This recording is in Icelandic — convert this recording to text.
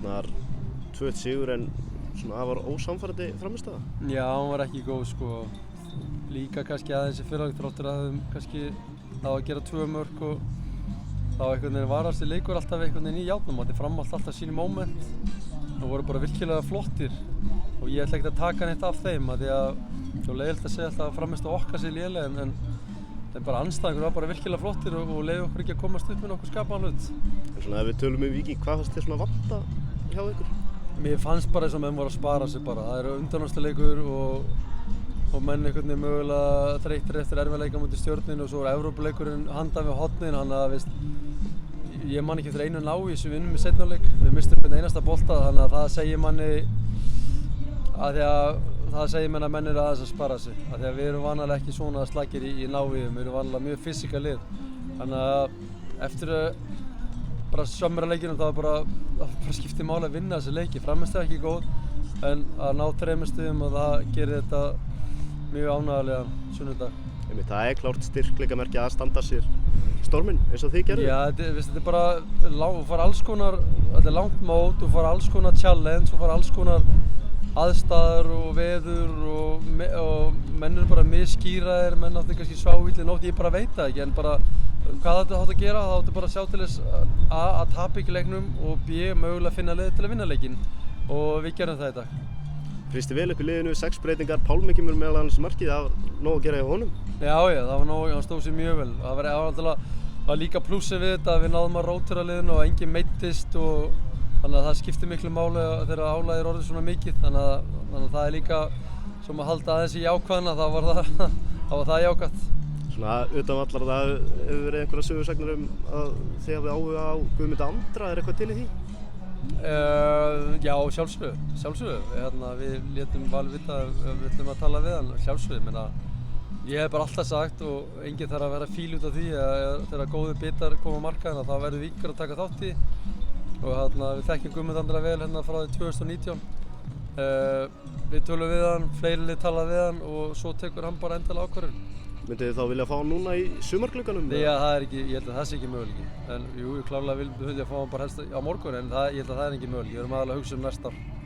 Arnar 2-1 sigur en svona afar ósamfærandi frammistaða. Já, hún var ekki góð sko. Líka kannski aðeins í fyrra þróttur að þeim kannski það að gera 2 mörk og þá einhvern veginn var þessi leikur alltaf einhvern veginn í járnum og þetta framhald alltaf sínu moment og voru bara virkilega flottir og ég ætla ekkert að taka neitt af þeim að því að það var leiðilegt að segja alltaf að frammistaða okkar sé léleg en bara andstæðingur var bara virkilega flottir og leiði okkur ekki að komast upp með nokkuð skapaðan hlut. En svona ef við tölum Víking, hvað fannst þér svona vanta hjá ykkur? Mér fannst bara eins og menn voru að spara sig bara. Það eru undanúrslitaleikur og menn einhvern veginn mögulega þreyttir eftir erfiðleika mútið Stjörnunni og svo er Evrópuleikurinn handan við hornin, þannig að ég man ekki eftir einu ná í þessu vinnum í seinni hálfleik. Við misstum hvern einasta bolta, þannig að það segir manni að menn eru aðeins að spara sig. Af því að við erum vanalega ekki svona slagir í návíðum, við erum vanalega mjög fysika lið. Þannig að eftir bara sömmerleikjunum það bara skiptir máli að vinna þessi leiki. Frammistaða ekki góð, en að ná 3 stigum og það gerir þetta mjög ánægjulegan sunnudag. Það er klárt styrkleikamerki að standa sér storminn eins og þið gerðu. Já, þetta er bara, þú fær alls konar, þetta er langt mót, þú fær alls konar challenge, þú fær alls konar aðstæður og veður og menn eru bara misskýraðir, menn áttu kannski svávillig nótt, ég bara veit það ekki, en bara hvað þetta átt að gera, það áttu bara að sjá til þess að tapa ekki leiknum og b. mögulega finna leið til að vinna leikinn og við gerum það í dag. Fristi vel upp í liðinu, 6 breytingar, Pálmi kemur meðal annars markið, það var nóg að gera hjá honum. Já, það var nóg, hann stóð sér mjög vel. Það var líka plussi við þetta að við náðum að rótera liðinu og enginn meiddist og þannig að það skiptir miklu máli þegar álagið orðið svona mikið, þannig að það er líka sem að halda aðeins í jákvæðina, þá var það jákvætt. Svona utan allar það hefur verið einhverja sögusagnir að þið hafið áhuga á Guðmund Andra, er eitthvað til í því? Já, sjálfsögðu. Við létum Val vita að við ætlum að tala við hann, sjálfsögðu. Ég hef bara alltaf sagt og enginn þarf að vera fíl út af því að þegar góðir bitar koma á markaðinn þá verður Víkingur að taka þátt í og við þekkjum Guðmund Andra vel frá því 2019. Við tölum við hann, fleiri lið tala við hann og svo tekur hann bara endilega ákvörðun. Myndið þið þá vilja fá hann núna í sumarglugganum? Já, ég held að það sé ekki möguleiki. En jú, klárlega vilja fá hann bara helst á morgun en ég held að það er ekki möguleiki. Við erum aðalega að hugsa næsta ár.